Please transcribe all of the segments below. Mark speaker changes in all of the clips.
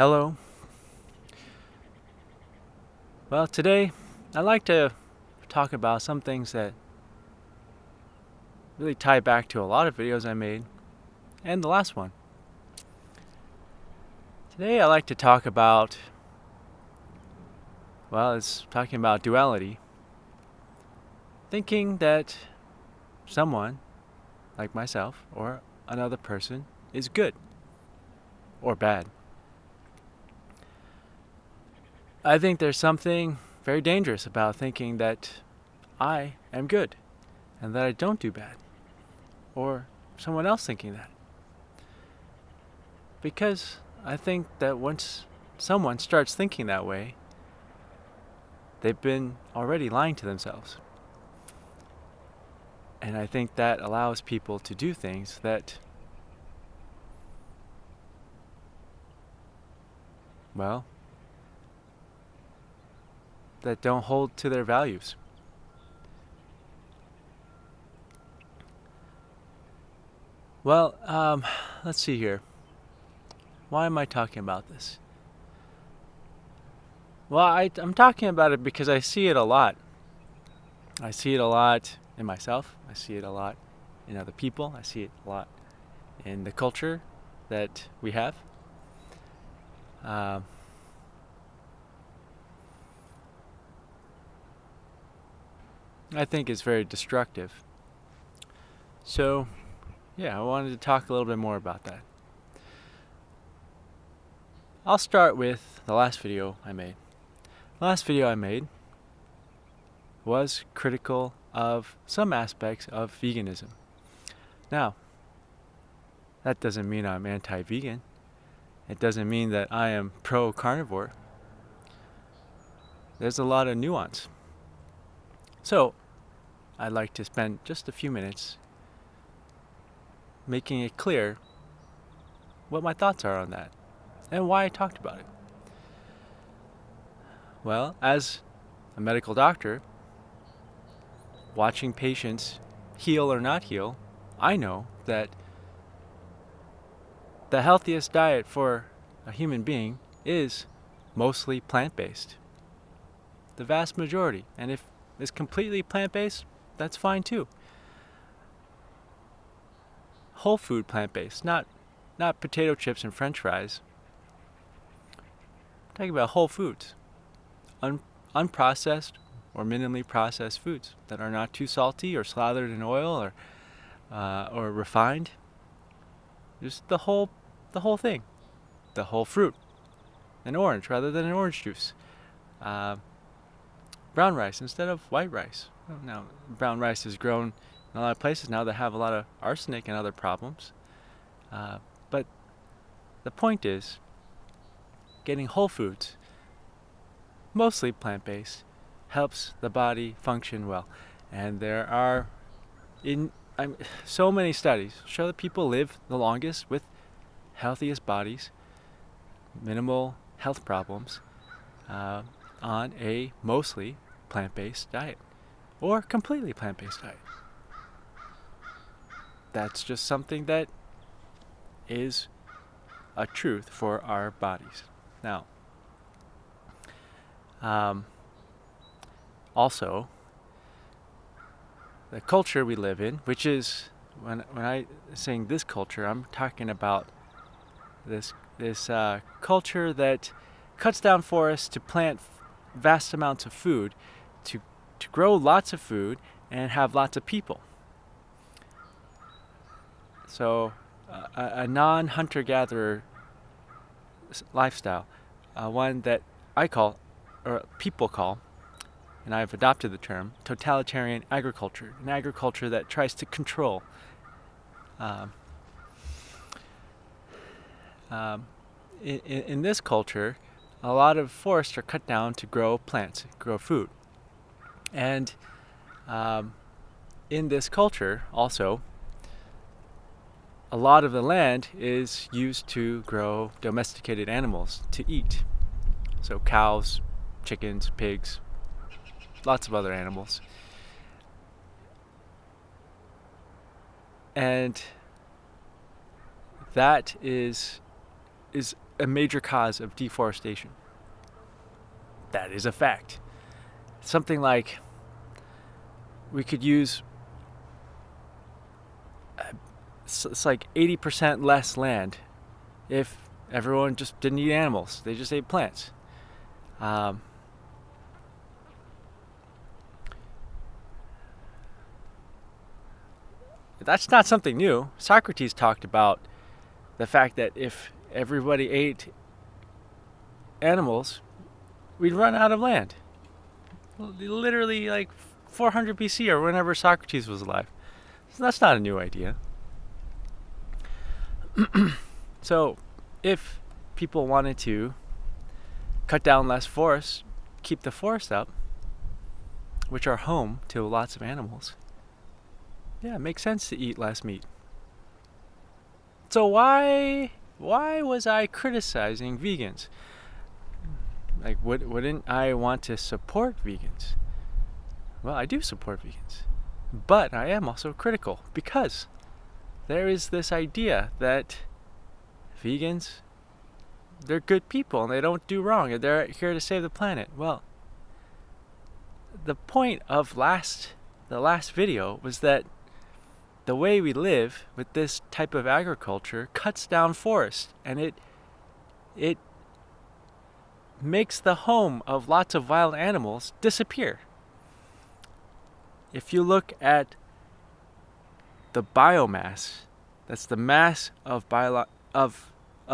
Speaker 1: Hello. Well, today I'd like to talk about some things that really tie back to a lot of videos I made and the last one. Today I'd like to talk about, it's talking about duality. Thinking that someone, like myself or another person, is good or bad. I think there's something very dangerous about thinking that I am good and that I don't do bad, or someone else thinking that. Because I think that once someone starts thinking that way, they've been already lying to themselves. And I think that allows people to do things that, that don't hold to their values. Let's see here. Why am I talking about this? I'm talking about it because I see it a lot. I see it a lot in myself. I see it a lot in other people. I see it a lot in the culture that we have. I think it's very destructive. So, I wanted to talk a little bit more about that. I'll start with the last video I made. The last video I made was critical of some aspects of veganism. Now, that doesn't mean I'm anti-vegan. It doesn't mean that I am pro-carnivore. There's a lot of nuance. So, I'd like to spend just a few minutes making it clear what my thoughts are on that and why I talked about it. Well, as a medical doctor, watching patients heal or not heal, I know that the healthiest diet for a human being is mostly plant-based. The vast majority. And if it's completely plant-based, that's fine too. Whole food plant-based, not potato chips and french fries. I'm talking about whole foods. Unprocessed or minimally processed foods that are not too salty or slathered in oil or refined. Just the whole thing. The whole fruit. An orange rather than an orange juice. Brown rice instead of white rice. Now, brown rice is grown in a lot of places now that have a lot of arsenic and other problems. But the point is, getting whole foods, mostly plant-based, helps the body function well. And there are so many studies show that people live the longest with healthiest bodies, minimal health problems, on a mostly plant-based diet or completely plant-based diet. That's just something that is a truth for our bodies. Now, also, the culture we live in, which is, when I saying this culture, I'm talking about this culture that cuts down forests to plant vast amounts of food, to grow lots of food and have lots of people. So a non-hunter-gatherer lifestyle, one that I call, or people call, and I've adopted the term, totalitarian agriculture, an agriculture that tries to control. In this culture, a lot of forests are cut down to grow plants, grow food. And in this culture, also, a lot of the land is used to grow domesticated animals to eat. So cows, chickens, pigs, lots of other animals. And that is a major cause of deforestation. That is a fact. Something like we could use it's like 80% less land if everyone just didn't eat animals. They just ate plants. That's not something new. Socrates talked about the fact that if everybody ate animals, we'd run out of land. Literally like 400 BC or whenever Socrates was alive. So that's not a new idea. So if people wanted to cut down less forests, keep the forests up, which are home to lots of animals, yeah, it makes sense to eat less meat. So why was I criticizing vegans? Like, wouldn't I want to support vegans? Well, I do support vegans. But I am also critical because there is this idea that vegans, they're good people and they don't do wrong and they're here to save the planet. Well, the point of the last video was that the way we live with this type of agriculture cuts down forests, and it makes the home of lots of wild animals disappear. If you look at the biomass, that's the mass of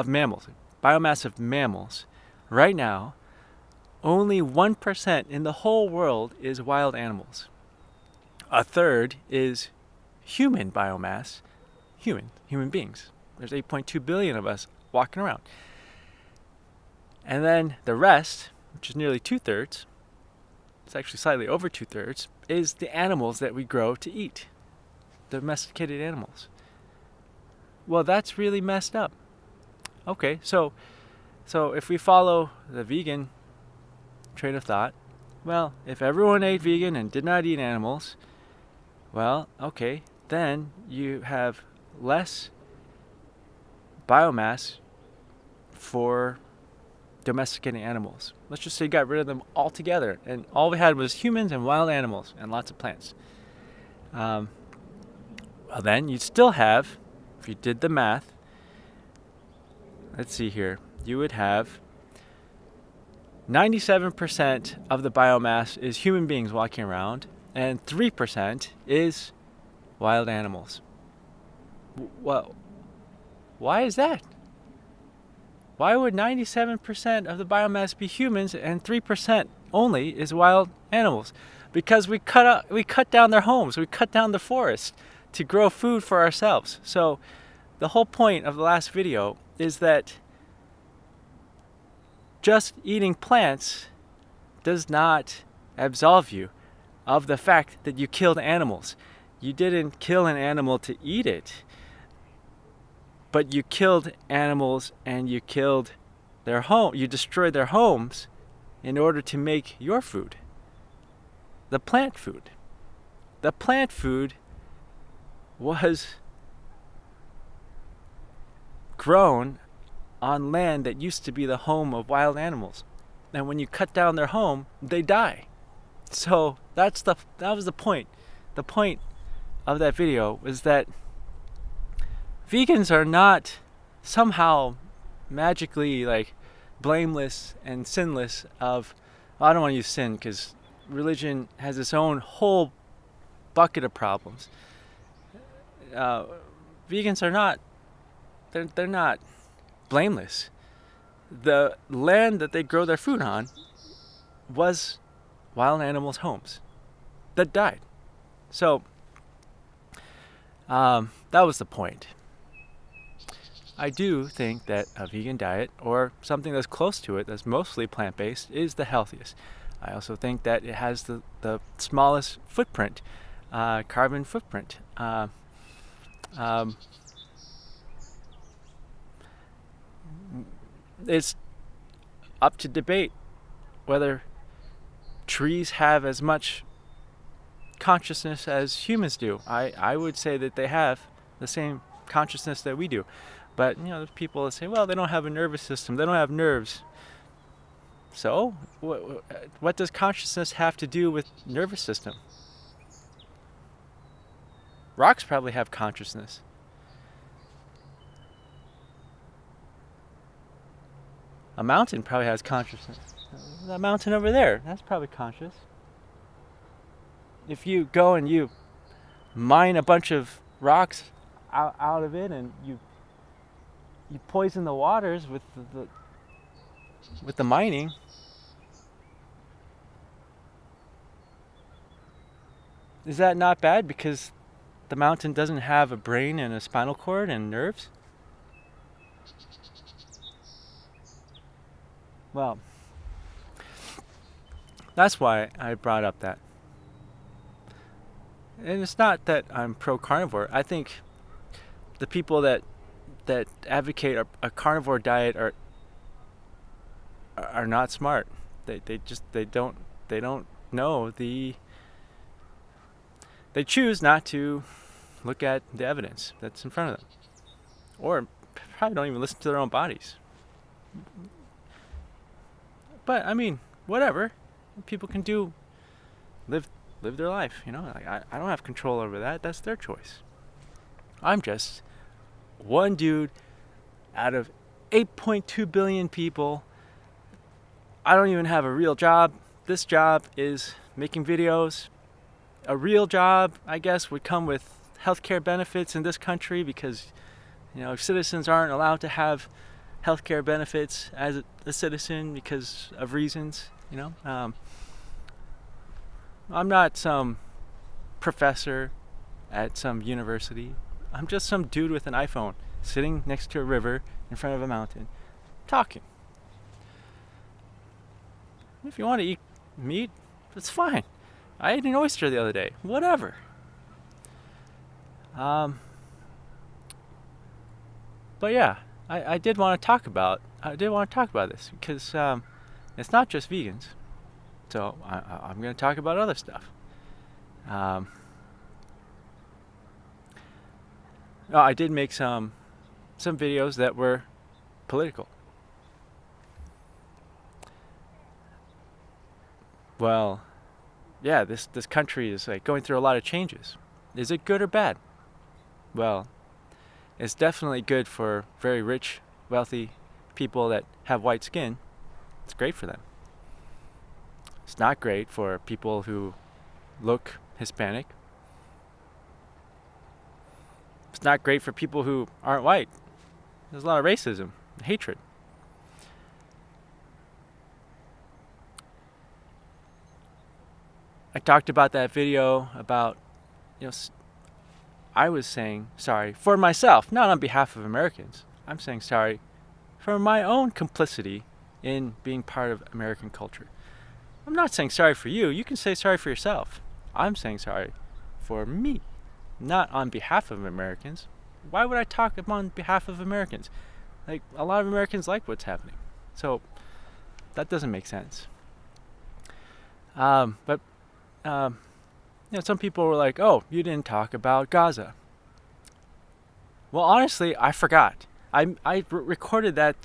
Speaker 1: mammals, biomass of mammals, right now, only 1% in the whole world is wild animals. A third is human biomass, human beings. There's 8.2 billion of us walking around. And then the rest, which is nearly 2/3, it's actually slightly over 2/3, is the animals that we grow to eat, domesticated animals. Well, that's really messed up. Okay, so if we follow the vegan train of thought, well, if everyone ate vegan and did not eat animals, well, okay, then you have less biomass for domesticating animals. Let's just say you got rid of them altogether, and all we had was humans and wild animals and lots of plants. Well, then you'd still have, if you did the math, let's see here, you would have 97% of the biomass is human beings walking around, and 3% is wild animals. Well, why is that? Why would 97% of the biomass be humans and 3% only is wild animals? Because we cut down their homes, we cut down the forest to grow food for ourselves. So the whole point of the last video is that just eating plants does not absolve you of the fact that you killed animals. You didn't kill an animal to eat it, but you killed animals and you killed their home. You destroyed their homes in order to make your food. The plant food. The plant food was grown on land that used to be the home of wild animals. And when you cut down their home, they die. So that was the point. The point of that video was that vegans are not somehow magically like blameless and sinless of, well, I don't want to use sin because religion has its own whole bucket of problems. Vegans are not, they're not blameless. The land that they grow their food on was wild animals' homes that died. So that was the point. I do think that a vegan diet, or something that's close to it, that's mostly plant-based, is the healthiest. I also think that it has the smallest footprint, carbon footprint. It's up to debate whether trees have as much consciousness as humans do. I would say that they have the same consciousness that we do. But, there's people that say, well, they don't have a nervous system. They don't have nerves. So, what does consciousness have to do with nervous system? Rocks probably have consciousness. A mountain probably has consciousness. That mountain over there, that's probably conscious. If you go and you mine a bunch of rocks out of it, and you poison the waters with the mining, is that not bad because the mountain doesn't have a brain and a spinal cord and nerves? Well, that's why I brought up that. And it's not that I'm pro-carnivore. I think the people that advocate a carnivore diet are not smart. They don't know they choose not to look at the evidence that's in front of them, or probably don't even listen to their own bodies. But I mean, whatever. People can live their life, Like I don't have control over that. That's their choice. I'm just one dude out of 8.2 billion people. I don't even have a real job. This job is making videos. A real job, I guess, would come with healthcare benefits in this country because, citizens aren't allowed to have healthcare benefits as a citizen because of reasons, I'm not some professor at some university. I'm just some dude with an iPhone sitting next to a river in front of a mountain talking. If you want to eat meat, that's fine. I ate an oyster the other day. Whatever. But yeah, I did want to talk about this because it's not just vegans. So I'm going to talk about other stuff. I did make some videos that were political. Well, yeah, this country is like going through a lot of changes. Is it good or bad? Well, it's definitely good for very rich, wealthy people that have white skin. It's great for them. It's not great for people who look Hispanic. It's not great for people who aren't white. There's a lot of racism, hatred. I talked about that video about, I was saying sorry for myself, not on behalf of Americans. I'm saying sorry for my own complicity in being part of American culture. I'm not saying sorry for you. You can say sorry for yourself. I'm saying sorry for me, not on behalf of Americans. Why would I talk on behalf of Americans? Like, a lot of Americans like what's happening. So, that doesn't make sense. But some people were like, oh, you didn't talk about Gaza. Well, honestly, I forgot. I recorded that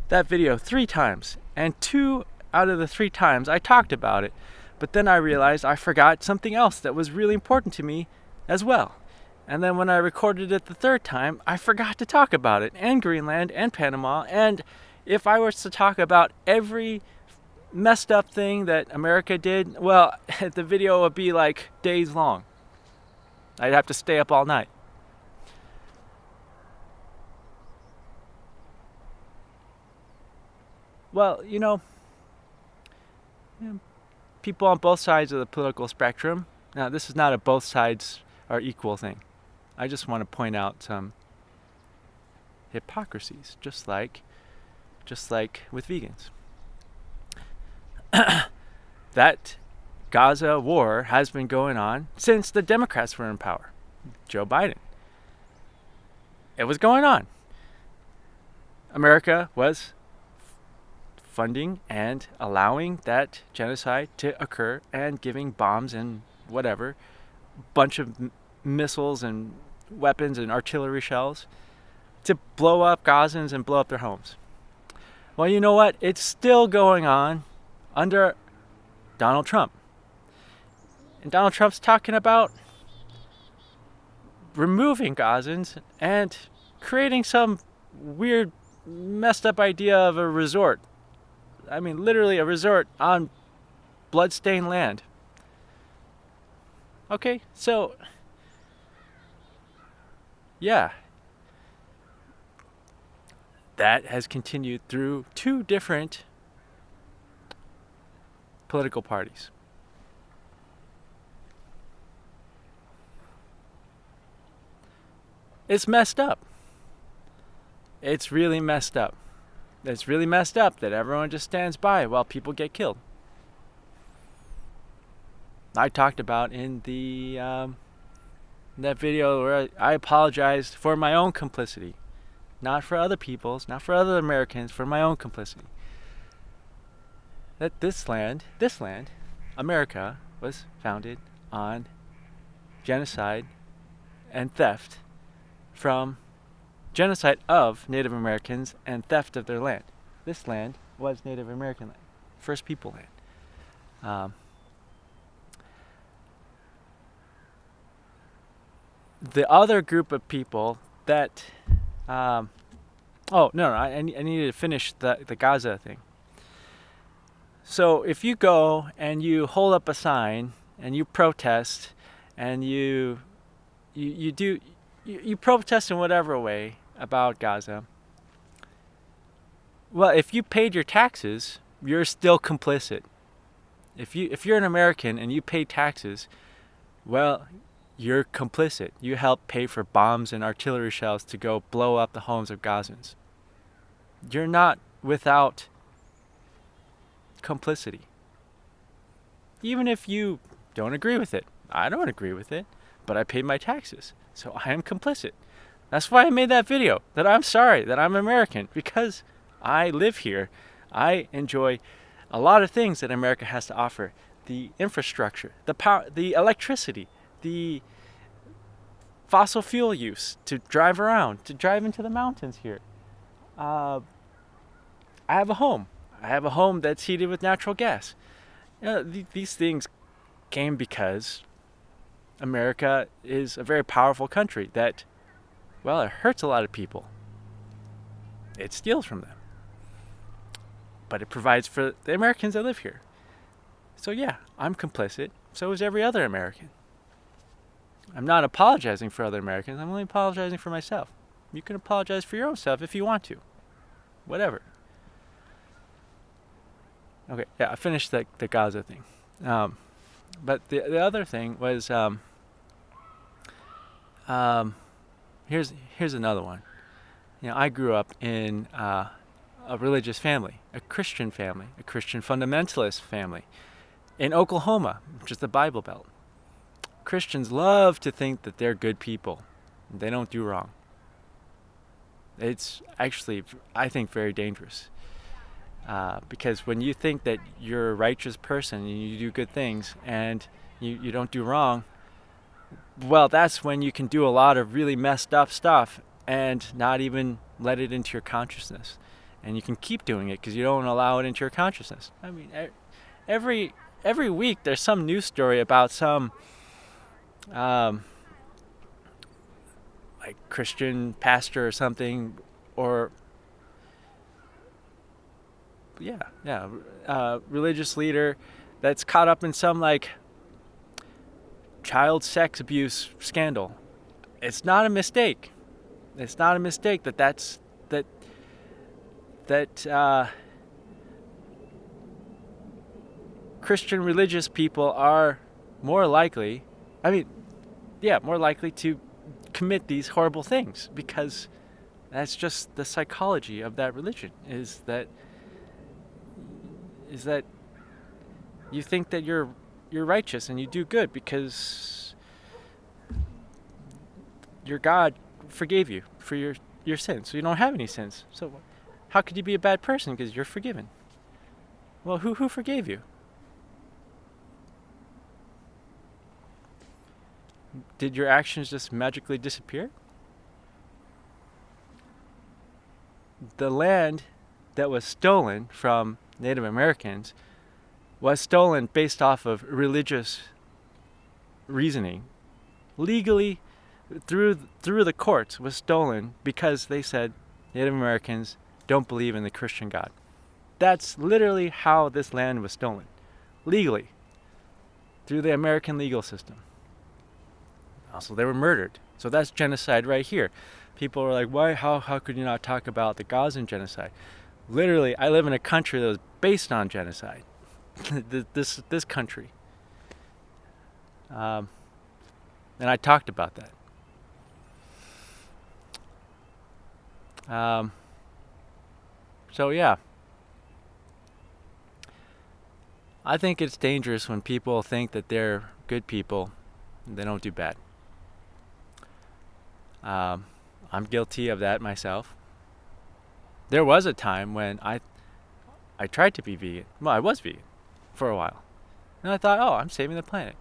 Speaker 1: video 3 times, and 2 out of the 3 times I talked about it. But then I realized I forgot something else that was really important to me as well. And then when I recorded it the 3rd time, I forgot to talk about it, and Greenland, and Panama, and if I was to talk about every messed up thing that America did, well, the video would be like days long. I'd have to stay up all night. Well, people on both sides of the political spectrum. Now, this is not a both sides are equal thing. I just want to point out some hypocrisies, just like with vegans. That Gaza war has been going on since the Democrats were in power. Joe Biden. It was going on. America was funding and allowing that genocide to occur and giving bombs and whatever, bunch of missiles and weapons and artillery shells to blow up Gazans and blow up their homes. Well, you know what? It's still going on under Donald Trump. And Donald Trump's talking about removing Gazans and creating some weird, messed up idea of a resort. I mean, literally a resort on bloodstained land. Okay, so, yeah. That has continued through 2 different political parties. It's messed up. It's really messed up. It's really messed up that everyone just stands by while people get killed. I talked about in that video where I apologized for my own complicity. Not for other people's, not for other Americans, for my own complicity. That this land, America, was founded on genocide and theft from genocide of Native Americans and theft of their land. This land was Native American land, First People land. The other group of people that I needed to finish the Gaza thing. So if you go and you hold up a sign and you protest and you protest in whatever way about Gaza, well, if you paid your taxes, you're still complicit. If you're an American and you pay taxes, well, you're complicit. You help pay for bombs and artillery shells to go blow up the homes of Gazans. You're not without complicity. Even if you don't agree with it. I don't agree with it, but I paid my taxes, so I am complicit. That's why I made that video, that I'm sorry, that I'm American, because I live here. I enjoy a lot of things that America has to offer. The infrastructure, the power, the electricity, the fossil fuel use to drive around, to drive into the mountains here. I have a home. I have a home that's heated with natural gas. These things came because America is a very powerful country that, well, it hurts a lot of people. It steals from them. But it provides for the Americans that live here. So yeah, I'm complicit. So is every other American. I'm not apologizing for other Americans. I'm only apologizing for myself. You can apologize for your own self if you want to. Whatever. Okay, yeah, I finished the Gaza thing. But the other thing was, here's another one. You know, I grew up in a religious family, a Christian fundamentalist family in Oklahoma, which is the Bible Belt. Christians love to think that they're good people. They don't do wrong. It's actually, I think, very dangerous. Because when you think that you're a righteous person and you do good things and you don't do wrong, well, that's when you can do a lot of really messed up stuff and not even let it into your consciousness. And you can keep doing it because you don't allow it into your consciousness. I mean, every week there's some news story about some like Christian pastor or something, or religious leader that's caught up in some like child sex abuse scandal. It's not a mistake. It's not a mistake that Christian religious people are more likely, more likely to commit these horrible things, because that's just the psychology of that religion, is that you think that you're righteous and you do good because your God forgave you for your sins, so you don't have any sins. So how could you be a bad person because you're forgiven? Well, who forgave you? Did your actions just magically disappear? the land that was stolen from Native Americans was stolen based off of religious reasoning. Legally, through the courts, was stolen because they said Native Americans don't believe in the Christian God. That's literally how this land was stolen. Legally. Through the American legal system. Also, they were murdered. So that's genocide right here. People were like, why, how could you not talk about the Gazan genocide? Literally, I live in a country that was based on genocide. this country. And I talked about that. So yeah. I think it's dangerous when people think that they're good people and they don't do bad. I'm guilty of that myself. There was a time when I tried to be vegan. Well, I was vegan for a while. And I thought, oh, I'm saving the planet.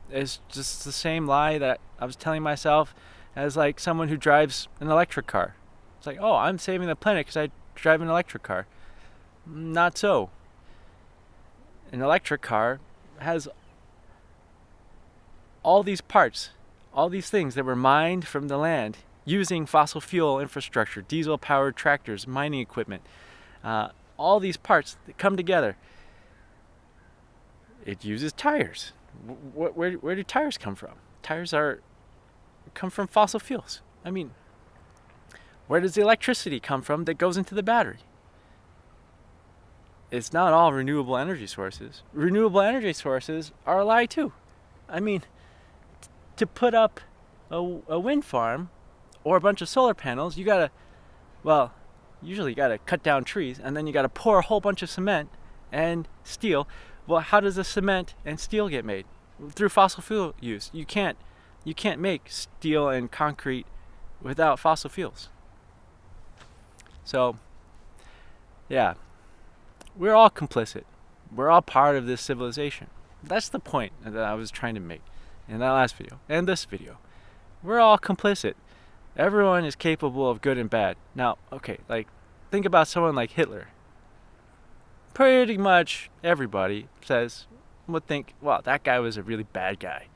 Speaker 1: It's just the same lie that I was telling myself as like someone who drives an electric car. It's like, oh, I'm saving the planet because I drive an electric car. Not so. An electric car has all these parts, all these things that were mined from the land using fossil fuel infrastructure, diesel-powered tractors, mining equipment, all these parts that come together. It uses tires. Where do tires come from? Tires come from fossil fuels. I mean, where does the electricity come from that goes into the battery? It's not all renewable energy sources. Renewable energy sources are a lie too. I mean, to put up a wind farm or a bunch of solar panels, you gotta, usually you gotta cut down trees and then you gotta pour a whole bunch of cement and steel. Well, how does the cement and steel get made? Through fossil fuel use. You can't make steel and concrete without fossil fuels. So, yeah, we're all complicit. We're all part of this civilization. That's the point that I was trying to make in that last video and this video. We're all complicit. Everyone is capable of good and bad. Now, okay, like, think about someone like Hitler. Pretty much everybody would think, well, that guy was a really bad guy.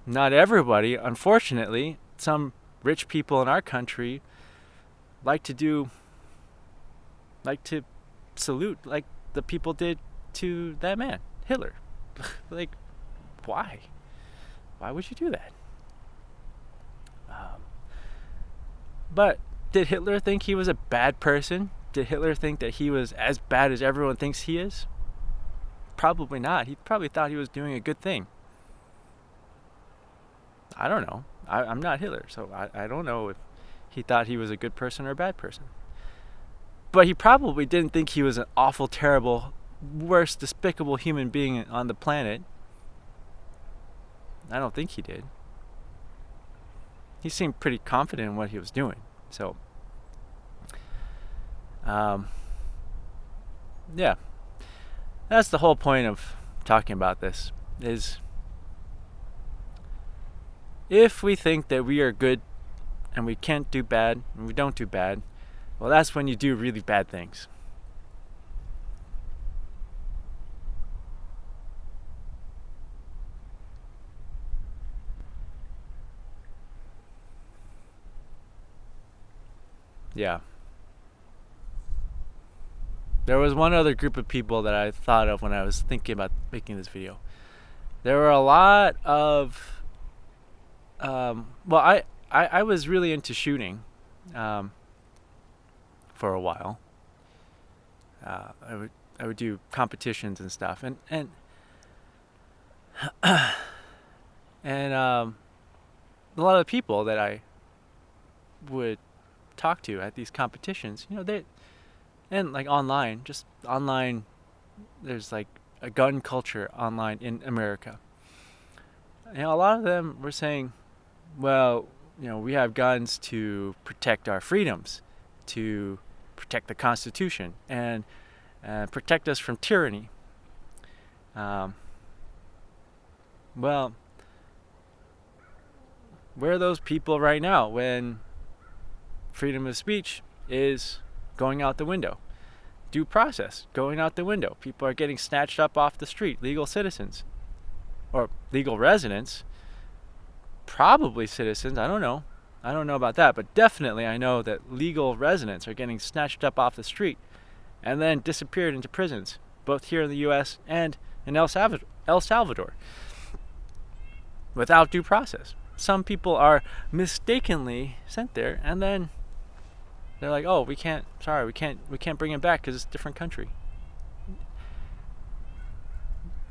Speaker 1: Not everybody, unfortunately. Some rich people in our country like to salute like the people did to that man, Hitler. Like, why? Why would you do that? But did Hitler think he was a bad person? Did Hitler think that he was as bad as everyone thinks he is? Probably not. He probably thought he was doing a good thing. I don't know. I'm not Hitler, so I don't know if he thought he was a good person or a bad person. But he probably didn't think he was an awful, terrible, worst, despicable human being on the planet. I don't think he did. He seemed pretty confident in what he was doing. So, yeah. That's the whole point of talking about this, is if we think that we are good and we can't do bad and we don't do bad, well, that's when you do really bad things. Yeah. There was one other group of people that I thought of when I was thinking about making this video. There were a lot of I was really into shooting for a while. I would do competitions and stuff, and a lot of the people that I would talk to at these competitions, and like online, there's like a gun culture online in America. And a lot of them were saying, well, we have guns to protect our freedoms, to protect the Constitution, and protect us from tyranny. Well, where are those people right now when freedom of speech is going out the window. Due process going out the window. People are getting snatched up off the street. Legal citizens or legal residents, probably citizens. I don't know about that, but definitely I know that legal residents are getting snatched up off the street and then disappeared into prisons, both here in the US and in El Salvador, without due process. Some people are mistakenly sent there, and then they're like, "Oh, we can't bring him back because it's a different country."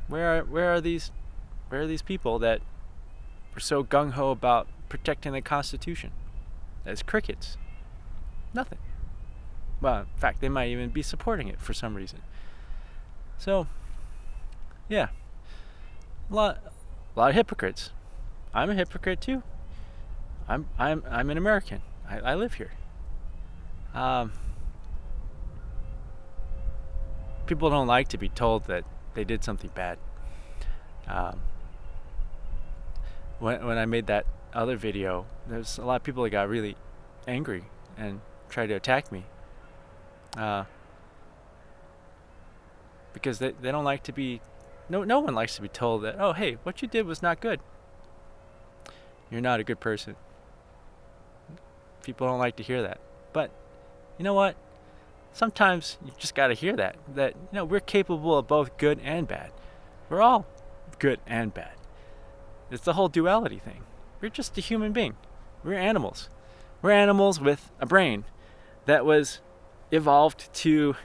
Speaker 1: Where are these people that were so gung ho about protecting the Constitution? As crickets. Nothing. Well, in fact, they might even be supporting it for some reason. So, yeah, a lot of hypocrites. I'm a hypocrite too. I'm an American. I live here. People don't like to be told that they did something bad. When I made that other video, there's a lot of people that got really angry and tried to attack me. Because they don't like to be, no one likes to be told that, oh, hey, what you did was not good. You're not a good person. People don't like to hear that. But you know what? Sometimes you just got to hear that we're capable of both good and bad. We're all good and bad. It's the whole duality thing. We're just a human being. We're animals. We're animals with a brain that was evolved to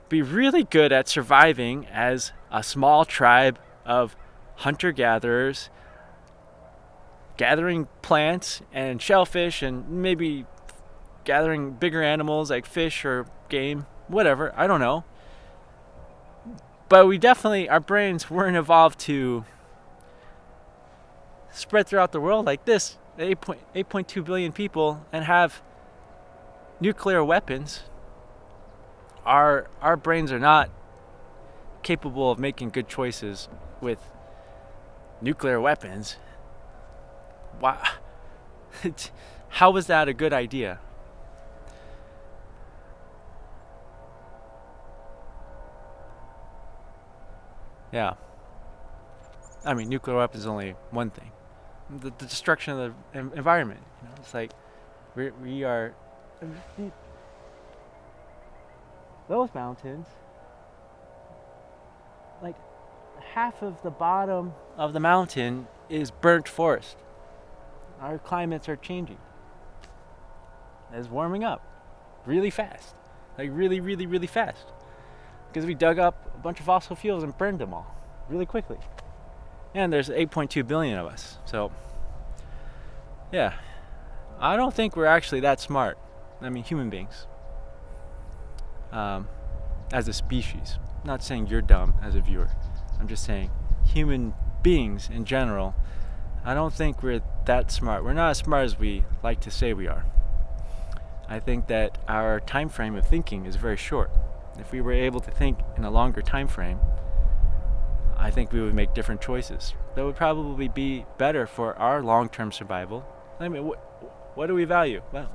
Speaker 1: be really good at surviving as a small tribe of hunter-gatherers, gathering plants and shellfish and maybe gathering bigger animals like fish or game, whatever, I don't know. But we definitely, our brains weren't evolved to spread throughout the world like this, 8.2 billion people, and have nuclear weapons. Our brains are not capable of making good choices with nuclear weapons. Why? How was that a good idea? Yeah. I mean, nuclear weapons is only one thing. The destruction of the environment. It's like we are. Those mountains, like half of the bottom of the mountain is burnt forest. Our climates are changing. It's warming up really fast. Like really, really, really fast. Because we dug up a bunch of fossil fuels and burned them all really quickly. And there's 8.2 billion of us. So, yeah. I don't think we're actually that smart. I mean, human beings. As a species. I'm not saying you're dumb as a viewer. I'm just saying human beings in general, I don't think we're that smart. We're not as smart as we like to say we are. I think that our time frame of thinking is very short. If we were able to think in a longer time frame, I think we would make different choices. That would probably be better for our long-term survival. I mean, what do we value? Well,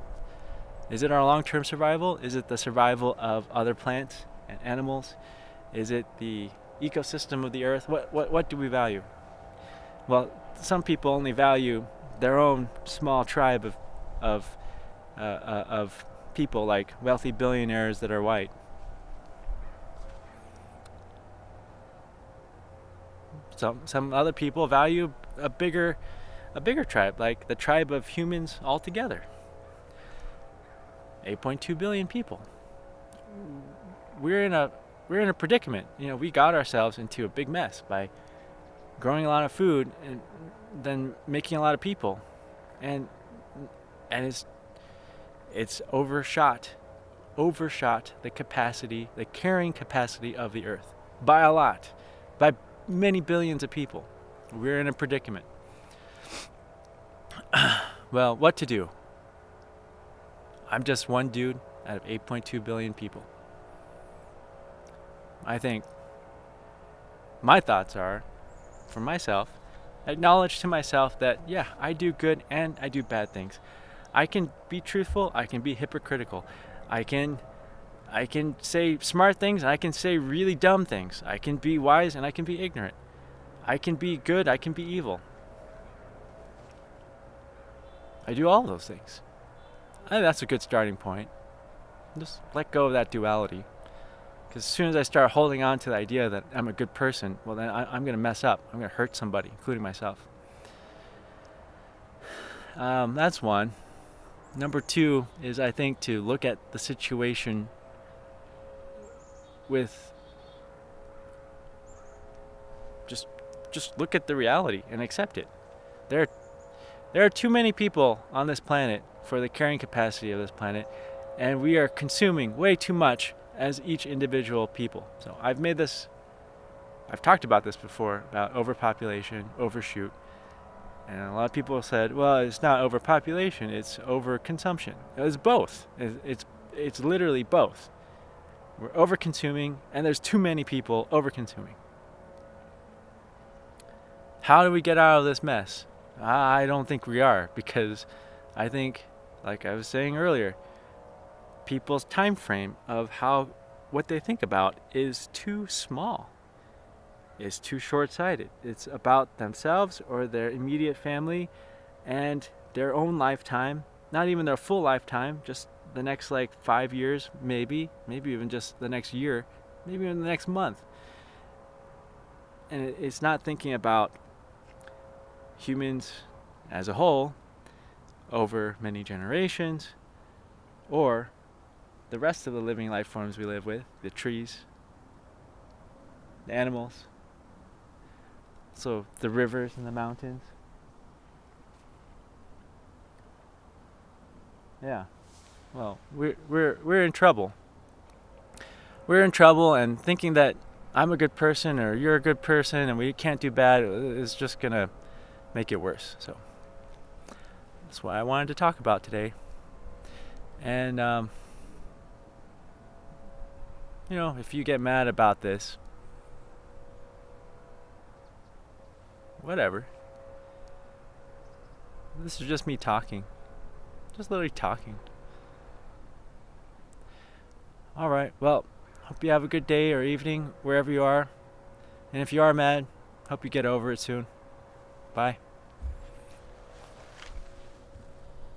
Speaker 1: is it our long-term survival? Is it the survival of other plants and animals? Is it the ecosystem of the earth? What do we value? Well, some people only value their own small tribe of people, like wealthy billionaires that are white. Some other people value a bigger tribe, like the tribe of humans altogether. 8.2 billion people. We're in a predicament. We got ourselves into a big mess by growing a lot of food and then making a lot of people, and it's overshot the capacity, the carrying capacity of the earth by a lot, by many billions of people. We're in a predicament. Well, what to do? I'm just one dude out of 8.2 billion people. I think my thoughts are, for myself, acknowledge to myself that, yeah, I do good and I do bad things. I can be truthful, I can be hypocritical. I can say smart things and I can say really dumb things. I can be wise and I can be ignorant. I can be good, I can be evil. I do all those things. I think that's a good starting point. Just let go of that duality. Because as soon as I start holding on to the idea that I'm a good person, well then I'm going to mess up. I'm going to hurt somebody, including myself. That's one. Number two is, I think, to look at the situation with just look at the reality and accept it. There are too many people on this planet for the carrying capacity of this planet, and we are consuming way too much as each individual people. So I've talked about this before, about overpopulation, overshoot. And a lot of people said, well, it's not overpopulation, it's overconsumption. It's both. It's literally both. We're overconsuming, and there's too many people overconsuming. How do we get out of this mess? I don't think we are, because I think, like I was saying earlier, people's time frame of what they think about is too small. It's too short-sighted. It's about themselves or their immediate family and their own lifetime, not even their full lifetime, just the next 5 years, maybe even just the next year, maybe even the next month. And it's not thinking about humans as a whole over many generations, or the rest of the living life forms we live with, the trees, the animals, so the rivers and the mountains. Yeah. Well, we're in trouble. We're in trouble, and thinking that I'm a good person or you're a good person and we can't do bad is just gonna make it worse. So that's what I wanted to talk about today. And if you get mad about this, whatever. This is just me talking. Just literally talking. Alright, well, hope you have a good day or evening wherever you are. And if you are mad, hope you get over it soon. Bye.